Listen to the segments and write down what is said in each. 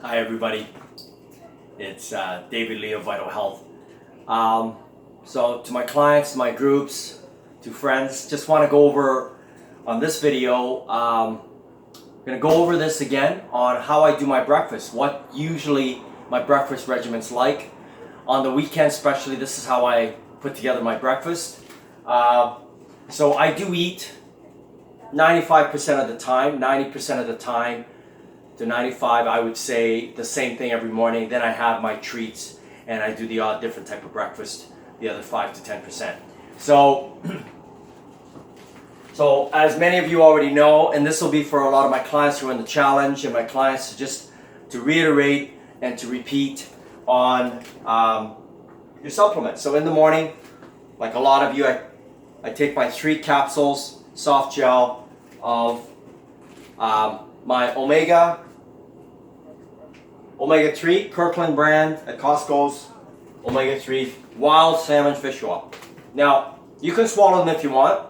Hi everybody, it's David Lee of Vital Health. So to my clients, my groups, to friends, just want to go over on this video, I'm going to go over this again on how I do my breakfast, what usually my breakfast regimen's like. On the weekend especially, this is how I put together my breakfast. So I do eat 95% of the time, 90% of the time, to 95, I would say the same thing every morning. Then I have my treats and I do the odd different type of breakfast, the other 5 to 10%. So as many of you already know, and this will be for a lot of my clients who are in the challenge and my clients, just to reiterate and to repeat on your supplements. So in the morning, like a lot of you, I take my 3 capsules, soft gel of my Omega-3 Kirkland brand at Costco's Omega-3 wild salmon fish oil. Now, you can swallow them if you want,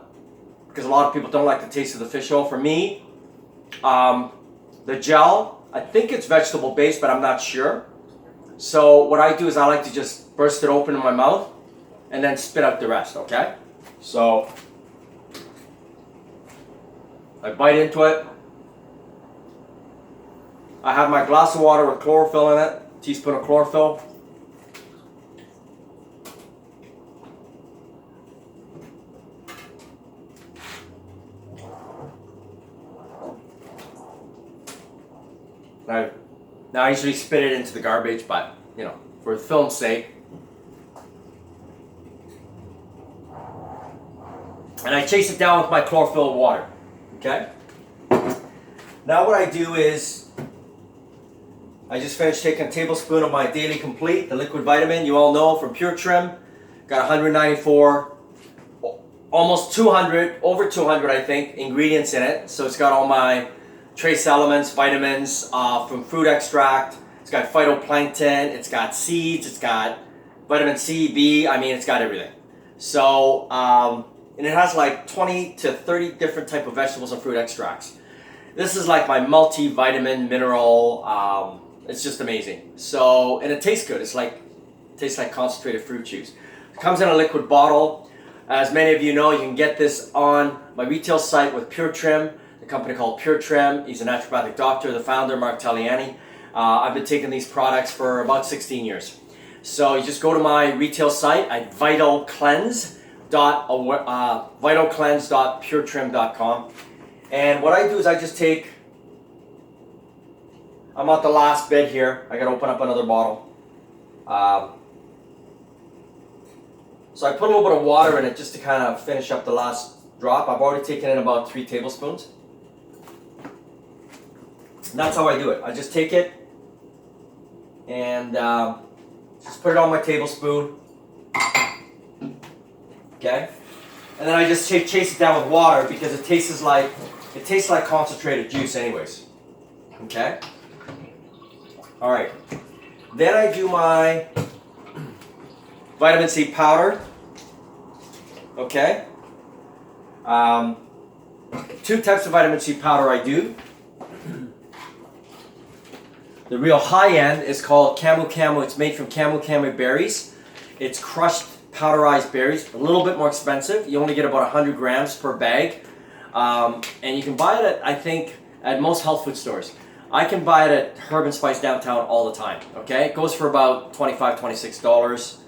because a lot of people don't like the taste of the fish oil. For me, the gel, I think it's vegetable based, but I'm not sure. So what I do is I like to just burst it open in my mouth and then spit out the rest, okay? So I bite into it. I have my glass of water with chlorophyll in it, teaspoon of chlorophyll. Now I usually spit it into the garbage, but you know, for film's sake. And I chase it down with my chlorophyll water, okay? Now what I do is, I just finished taking a tablespoon of my Daily Complete, the liquid vitamin, you all know, from Pure Trim. Got 194, almost 200, over 200 I think, ingredients in it. So it's got all my trace elements, vitamins from fruit extract. It's got phytoplankton, it's got seeds, it's got vitamin C, B, I mean it's got everything. So, and it has like 20 to 30 different type of vegetables and fruit extracts. This is like my multivitamin mineral, it's just amazing. So, and it tastes good. Tastes like concentrated fruit juice. It comes in a liquid bottle. As many of you know, you can get this on my retail site with Pure Trim, the company called Pure Trim. He's a naturopathic doctor, the founder, Mark Taliani. I've been taking these products for about 16 years. So you just go to my retail site at vitalcleanse.puretrim.com. And what I do is I just take, I'm at the last bit here. I gotta open up another bottle. So I put a little bit of water in it just to kind of finish up the last drop. I've already taken in about 3 tablespoons. And that's how I do it. I just take it and just put it on my tablespoon. Okay? And then I just chase it down with water because it tastes like concentrated juice anyways. Okay? All right. Then I do my vitamin C powder. Okay? 2 types of vitamin C powder I do. The real high end is called Camu Camu. It's made from Camu Camu berries. It's crushed powderized berries, a little bit more expensive. You only get about 100 grams per bag. And you can buy it at, I think, at most health food stores. I can buy it at Herb and Spice downtown all the time, okay? It goes for about $25, $26.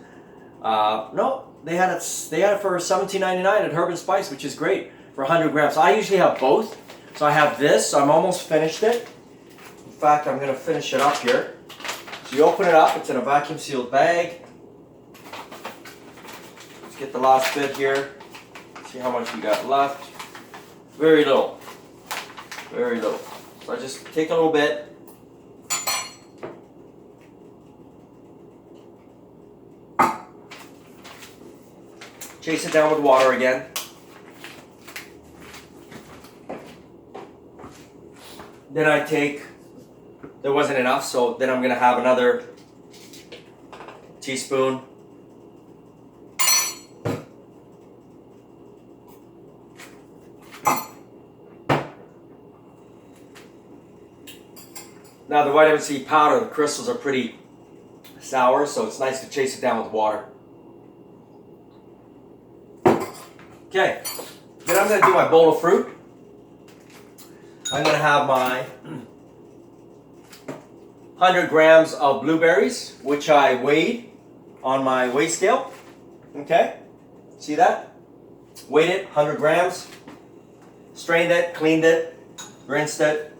No, they had it for $17.99 at Herb and Spice, which is great, for 100 grams. So I usually have both. So I have this, so I'm almost finished it. In fact, I'm gonna finish it up here. So you open it up, it's in a vacuum sealed bag. Let's get the last bit here. See how much we got left. Very little. Very little. So I just take a little bit. Chase it down with water again. Then I take, there wasn't enough, so then I'm going to have another teaspoon. Now the vitamin C powder, the crystals are pretty sour, so it's nice to chase it down with water. Okay, then I'm going to do my bowl of fruit. I'm going to have my 100 grams of blueberries, which I weighed on my weigh scale. Okay, see that? Weighed it, 100 grams. Strained it, cleaned it, rinsed it.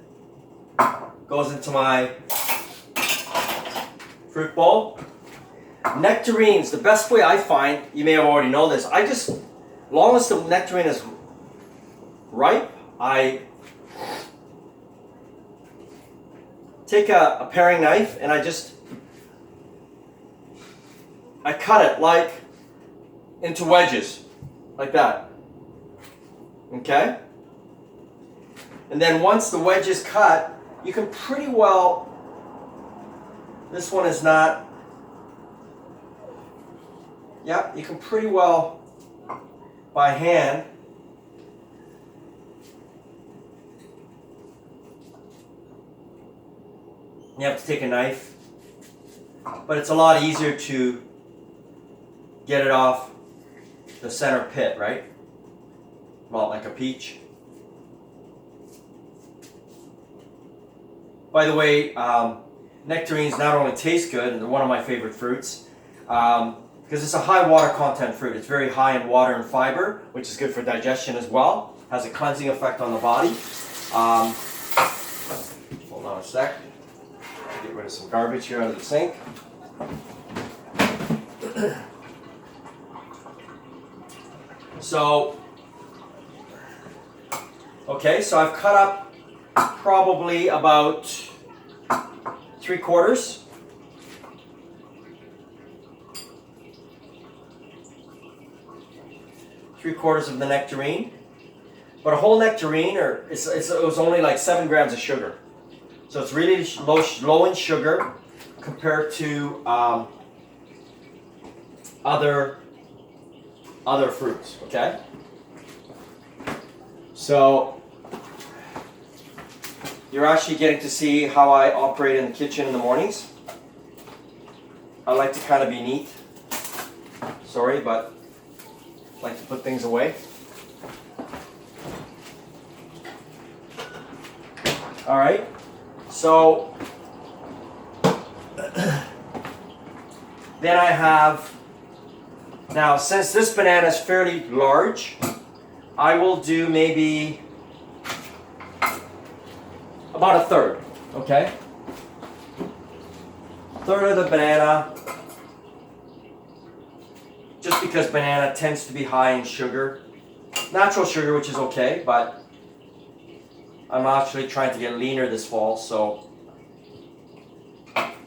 Goes into my fruit bowl. Nectarines, the best way I find, you may have already known this, as long as the nectarine is ripe, I take a paring knife and I cut it like into wedges, like that. Okay? And then once the wedge is cut, you can pretty well, this one is not, yeah, you can pretty well, by hand, you have to take a knife, but it's a lot easier to get it off the center pit, right? Well, like a peach. By the way, nectarines not only taste good, and they're one of my favorite fruits, because it's a high water content fruit. It's very high in water and fiber, which is good for digestion as well. Has a cleansing effect on the body. Hold on a sec. Get rid of some garbage here out of the sink. So, okay, so I've cut up probably about 3/4. Three-quarters of the nectarine. But a whole nectarine, it was only like 7 grams of sugar. So it's really low in sugar compared to other fruits, okay? So you're actually getting to see how I operate in the kitchen in the mornings. I like to kind of be neat. Sorry, but I like to put things away. All right, so then I have, now since this banana is fairly large, I will do maybe about a third, okay? Third of the banana, just because banana tends to be high in sugar. Natural sugar, which is okay, but I'm actually trying to get leaner this fall, so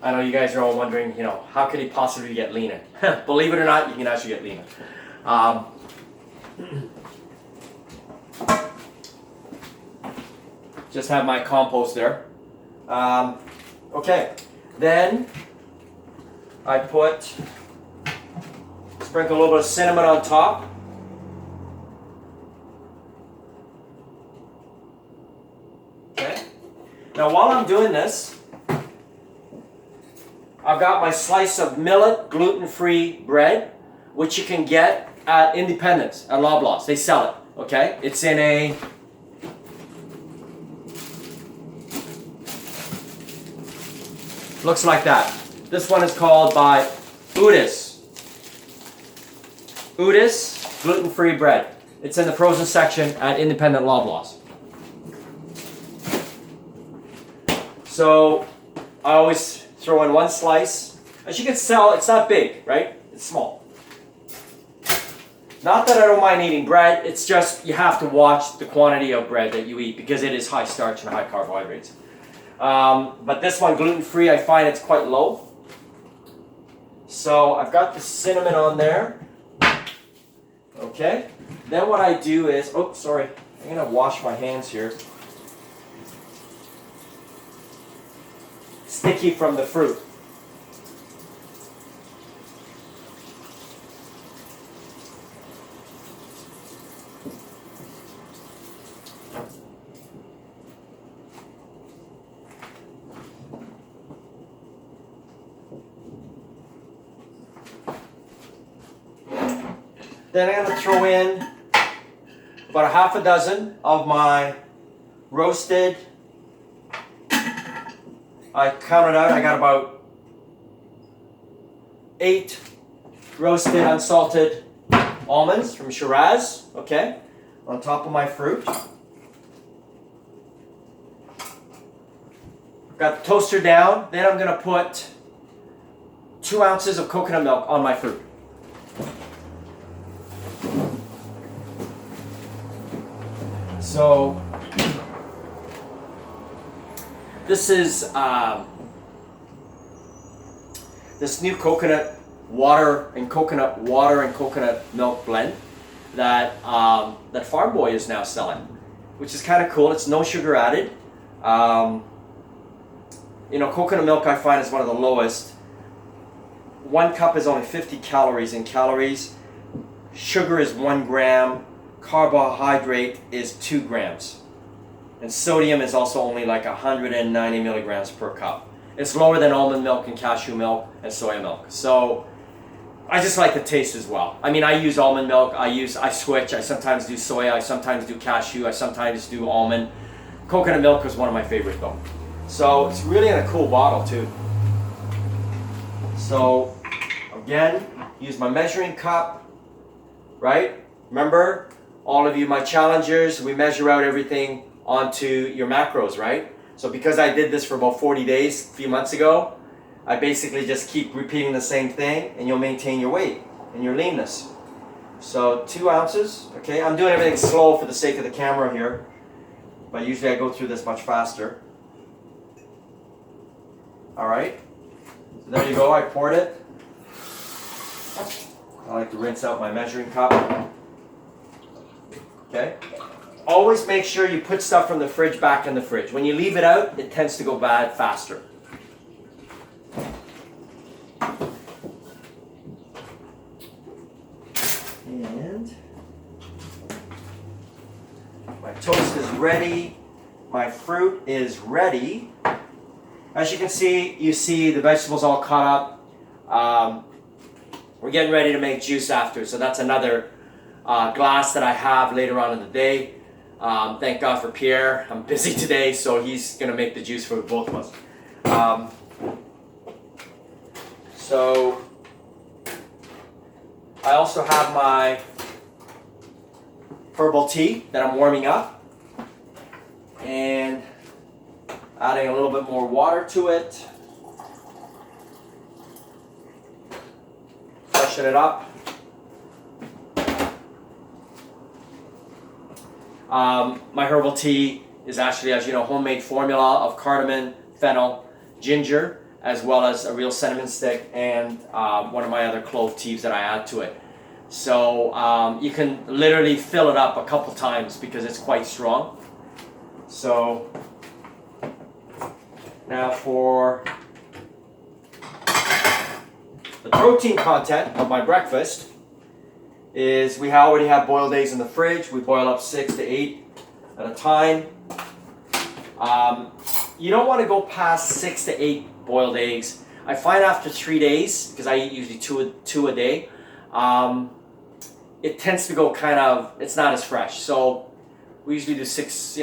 I know you guys are all wondering, how could he possibly get leaner? Believe it or not, you can actually get leaner. Just have my compost there. Okay, then I sprinkle a little bit of cinnamon on top. Okay. Now while I'm doing this, I've got my slice of millet gluten-free bread, which you can get at Independence, at Loblaws. They sell it, okay? It's in a looks like that. This one is called by Udis. Udis gluten-free bread. It's in the frozen section at Independent Loblaws. So I always throw in one slice. As you can tell, it's not big, right? It's small. Not that I don't mind eating bread, it's just you have to watch the quantity of bread that you eat because it is high starch and high carbohydrates. But this one, gluten-free, I find it's quite low. So I've got the cinnamon on there. Okay. Then what I do is, I'm going to wash my hands here. Sticky from the fruit. Then I'm going to throw in about a half a dozen of my roasted. I counted out, I got about 8 roasted unsalted almonds from Shiraz, okay, on top of my fruit. Got the toaster down, then I'm going to put 2 ounces of coconut milk on my fruit. So, this is this new coconut water and coconut milk blend that that Farm Boy is now selling, which is kind of cool. It's no sugar added. You know, coconut milk I find is one of the lowest. 1 cup is only 50 calories in calories. Sugar is 1 gram. Carbohydrate is 2 grams. And sodium is also only like 190 milligrams per cup. It's lower than almond milk and cashew milk and soy milk. So I just like the taste as well. I mean, I use almond milk. I switch. I sometimes do soya. I sometimes do cashew. I sometimes do almond. Coconut milk is one of my favorites though. So it's really in a cool bottle too. So again, use my measuring cup, right? Remember, all of you, my challengers, we measure out everything onto your macros, right? So because I did this for about 40 days a few months ago, I basically just keep repeating the same thing and you'll maintain your weight and your leanness. So 2 ounces, okay? I'm doing everything slow for the sake of the camera here, but usually I go through this much faster. All right, so there you go, I poured it. I like to rinse out my measuring cup. Okay. Always make sure you put stuff from the fridge back in the fridge. When you leave it out, it tends to go bad faster. And my toast is ready. My fruit is ready. As you can see, the vegetables all cut up. We're getting ready to make juice after, so that's another glass that I have later on in the day. Thank God for Pierre. I'm busy today, so he's going to make the juice for both of us. So I also have my herbal tea that I'm warming up and adding a little bit more water to it. Freshen it up. My herbal tea is actually, as you know, homemade formula of cardamom, fennel, ginger, as well as a real cinnamon stick and one of my other clove teas that I add to it. So you can literally fill it up a couple times because it's quite strong. So now for the protein content of my breakfast is we already have boiled eggs in the fridge. We boil up 6 to 8 at a time. You don't want to go past 6 to 8 boiled eggs. I find after 3 days, because I eat usually two a day, it tends to go kind of, it's not as fresh. So we usually do 6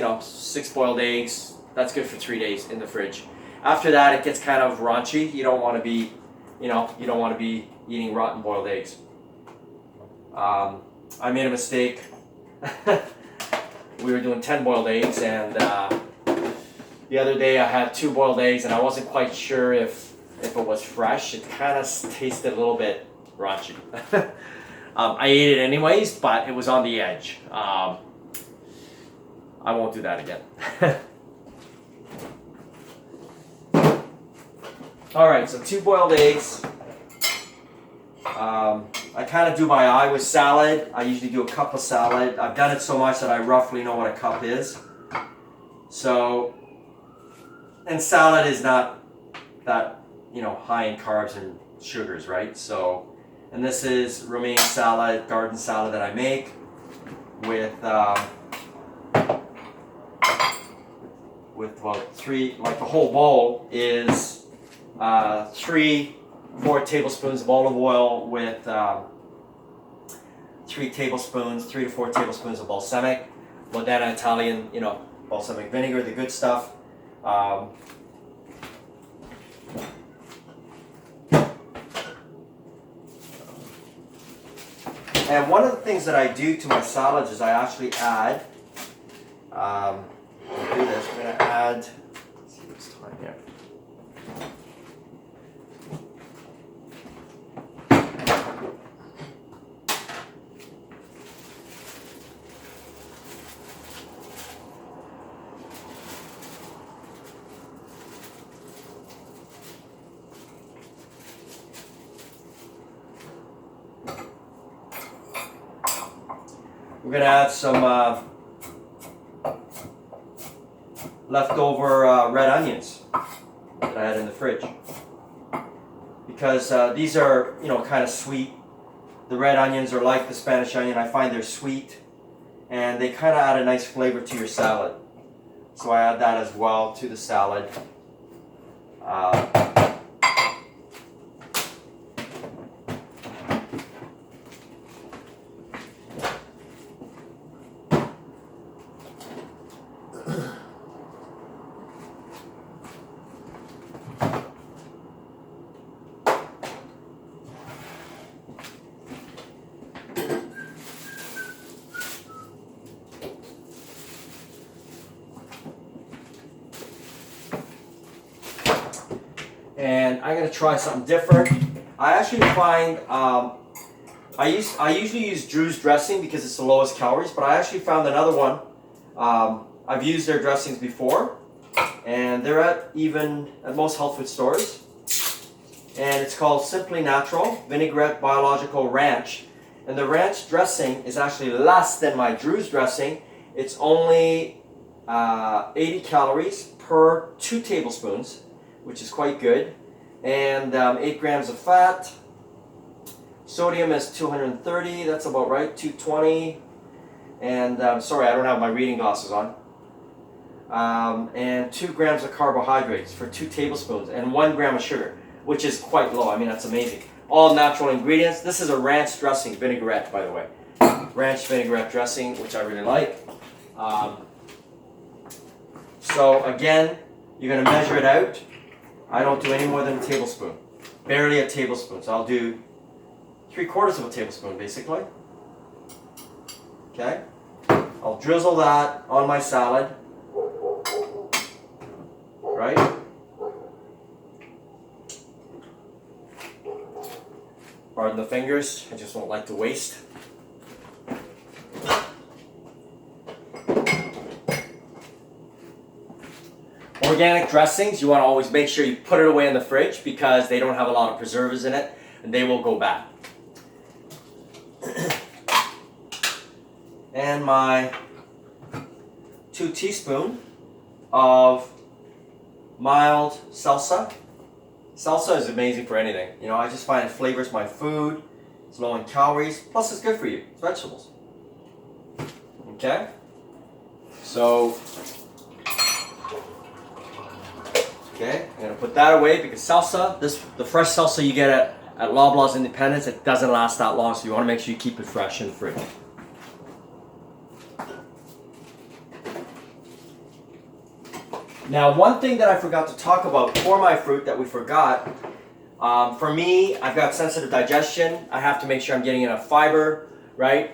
boiled eggs. That's good for 3 days in the fridge. After that, it gets kind of raunchy. You don't want to be, you don't want to be eating rotten boiled eggs. I made a mistake. We were doing 10 boiled eggs, and the other day I had 2 boiled eggs, and I wasn't quite sure if it was fresh. It kind of tasted a little bit raunchy. I ate it anyways, but it was on the edge. I won't do that again. All right, so 2 boiled eggs. I kind of do my eye with salad. I usually do a cup of salad. I've done it so much that I roughly know what a cup is. So, and salad is not that, high in carbs and sugars, right? So, and this is romaine salad, garden salad that I make with about 3, like the whole bowl is 3-4 tablespoons of olive oil with 3 tablespoons, 3 to 4 tablespoons of balsamic, Modena Italian, you know, balsamic vinegar, the good stuff. And one of the things that I do to my salads is I actually add, I'll do this, I'm going to add, let's see what's time here. We're going to add some leftover red onions that I had in the fridge. Because these are, you know, kind of sweet. The red onions are like the Spanish onion. I find they're sweet and they kind of add a nice flavor to your salad. So I add that as well to the salad. And I'm going to try something different. I actually find, I usually use Drew's dressing because it's the lowest calories, but I actually found another one. I've used their dressings before, and they're at most health food stores. And it's called Simply Natural Vinaigrette Biological Ranch. And the ranch dressing is actually less than my Drew's dressing. It's only 80 calories per 2 tablespoons, which is quite good. And 8 grams of fat. Sodium is 230, that's about right, 220. And sorry, I don't have my reading glasses on. And 2 grams of carbohydrates for 2 tablespoons and 1 gram of sugar, which is quite low. I mean, that's amazing. All natural ingredients. This is a ranch dressing, vinaigrette, by the way. Ranch vinaigrette dressing, which I really like. So again, you're going to measure it out. I don't do any more than a tablespoon. Barely a tablespoon. So I'll do 3/4 of a tablespoon, basically. Okay? I'll drizzle that on my salad. Right? Pardon the fingers, I just don't like to waste. Organic dressings, you want to always make sure you put it away in the fridge because they don't have a lot of preservatives in it and they will go bad. And my 2 teaspoons of mild salsa. Salsa is amazing for anything. You know, I just find it flavors my food. It's low in calories. Plus, it's good for you. It's vegetables. Okay? So, okay, I'm going to put that away because salsa, the fresh salsa you get at Loblaws Independence, it doesn't last that long, so you want to make sure you keep it fresh in the fridge. Now, one thing that I forgot to talk about for my fruit that we forgot, for me, I've got sensitive digestion. I have to make sure I'm getting enough fiber, right?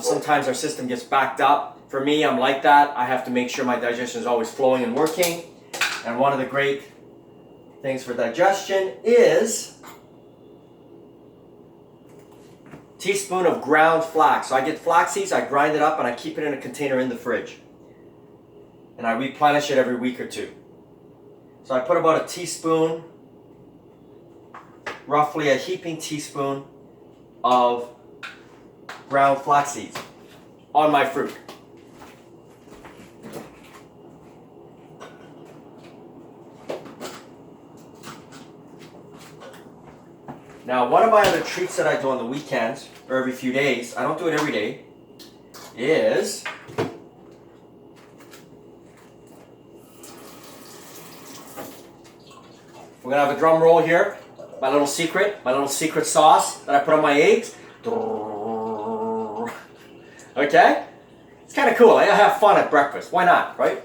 Sometimes our system gets backed up. For me, I'm like that. I have to make sure my digestion is always flowing and working. And one of the great things for digestion is a teaspoon of ground flax. So I get flax seeds, I grind it up, and I keep it in a container in the fridge. And I replenish it every week or 2. So I put about a teaspoon, roughly a heaping teaspoon of ground flax seeds on my fruit. Now, one of my other treats that I do on the weekends, or every few days, I don't do it every day, is we're going to have a drum roll here. My little secret sauce that I put on my eggs. Okay? It's kind of cool. I have fun at breakfast. Why not, right?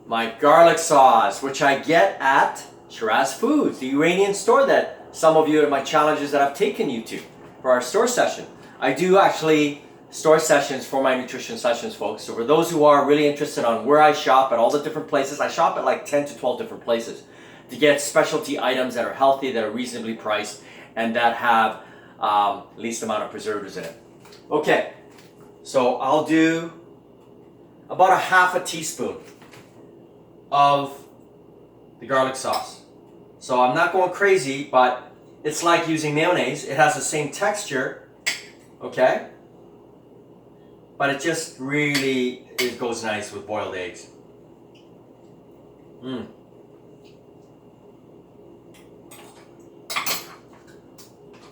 My garlic sauce, which I get at Shiraz Foods, the Iranian store that some of you at my challenges that I've taken you to for our store session. I do actually store sessions for my nutrition sessions, folks. So for those who are really interested on where I shop at all the different places, I shop at like 10 to 12 different places to get specialty items that are healthy, that are reasonably priced, and that have least amount of preservatives in it. Okay, so I'll do about a half a teaspoon of the garlic sauce. So I'm not going crazy, but it's like using mayonnaise. It has the same texture, okay? But it just really, it goes nice with boiled eggs. And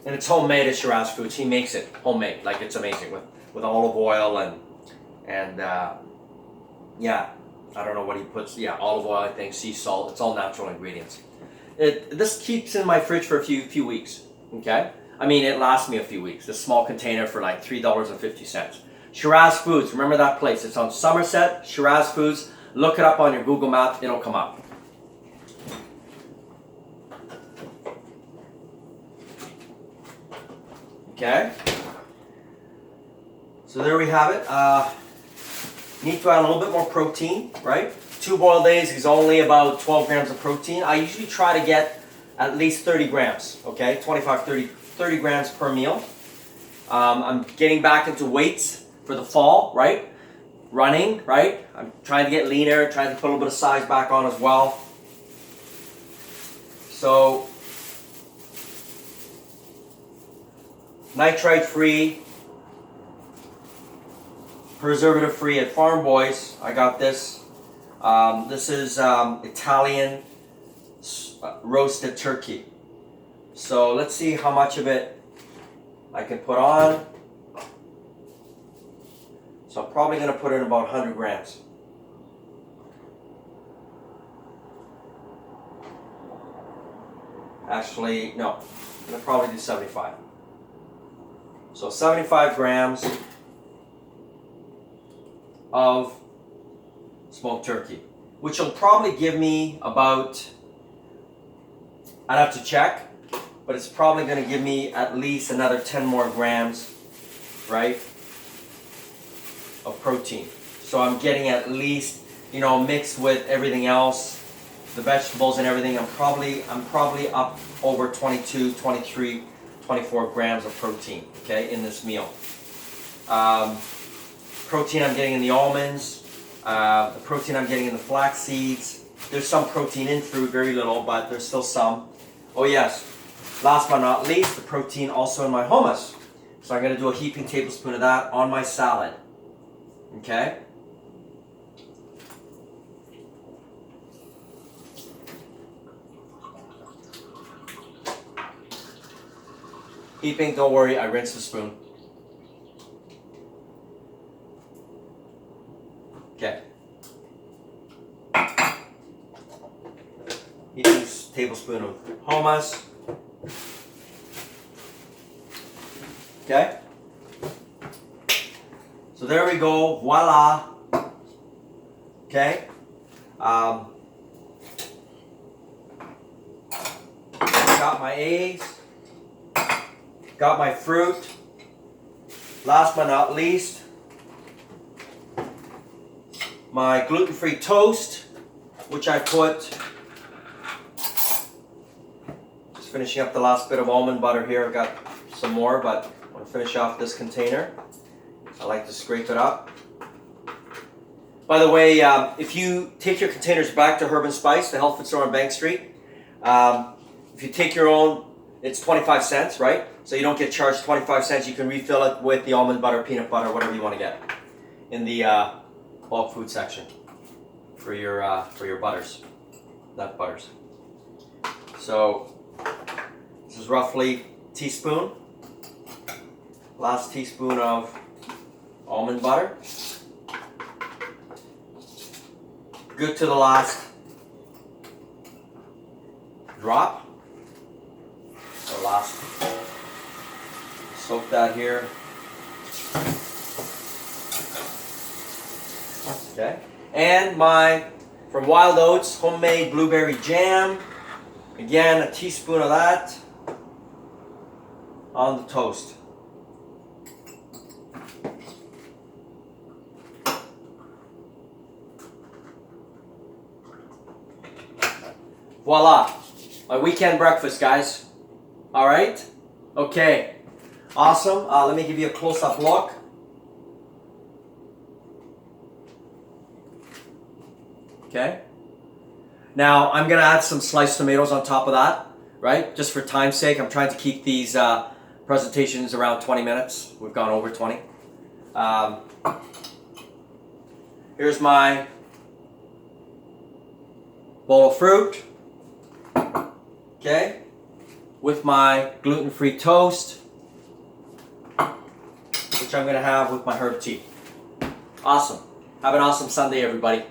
it's homemade at Shiraz Foods. He makes it homemade, like it's amazing with olive oil and yeah, I don't know what he puts. Yeah, olive oil, I think, sea salt. It's all natural ingredients. This keeps in my fridge for a few weeks. Okay, I mean it lasts me a few weeks. This small container for like $3.50. Shiraz Foods. Remember that place? It's on Somerset. Shiraz Foods. Look it up on your Google Map. It'll come up. Okay, so there we have it. Need to add a little bit more protein, right? 2 boiled eggs is only about 12 grams of protein. I usually try to get at least 30 grams, okay? 25, 30 grams per meal. I'm getting back into weights for the fall, right? Running, right? I'm trying to get leaner, trying to put a little bit of size back on as well. So, nitrite-free, preservative-free at Farm Boys. I got this. This is Italian roasted turkey. So let's see how much of it I can put on. So I'm probably going to put in about 100 grams. Actually, no. I'm going to probably do 75. So 75 grams of smoked turkey, which will probably give me about, I'd have to check, but it's probably going to give me at least another 10 more grams, right, of protein. So I'm getting at least, you know, mixed with everything else, the vegetables and everything, I'm probably up over 22, 23, 24 grams of protein, okay, in this meal. Protein I'm getting in the almonds, the protein I'm getting in the flax seeds. There's some protein in fruit, very little, but there's still some. Oh yes, last but not least, the protein also in my hummus. So I'm going to do a heaping tablespoon of that on my salad, okay? Heaping, don't worry, I rinse the spoon. Okay. Heaping tablespoon of hummus. Okay. So there we go, voila. Okay. Got my eggs. Got my fruit. Last but not least, my gluten-free toast, which I put, just finishing up the last bit of almond butter here. I've got some more, but I'm going to finish off this container. I like to scrape it up. By the way, if you take your containers back to Herb & Spice, the health food store on Bank Street, if you take your own, it's 25 cents, right? So you don't get charged 25 cents. You can refill it with the almond butter, peanut butter, whatever you want to get in the bulk food section for your butters, nut butters. So this is roughly a teaspoon. Last teaspoon of almond butter. Good to the last drop. So last, soak that here. Okay. And my, from Wild Oats, homemade blueberry jam. Again, a teaspoon of that on the toast. Voila. My weekend breakfast, guys. All right? Okay. Awesome. Let me give you a close-up look. Okay. Now, I'm going to add some sliced tomatoes on top of that, right? Just for time's sake, I'm trying to keep these presentations around 20 minutes. We've gone over 20. Here's my bowl of fruit. Okay. With my gluten-free toast, which I'm going to have with my herb tea. Awesome. Have an awesome Sunday, everybody.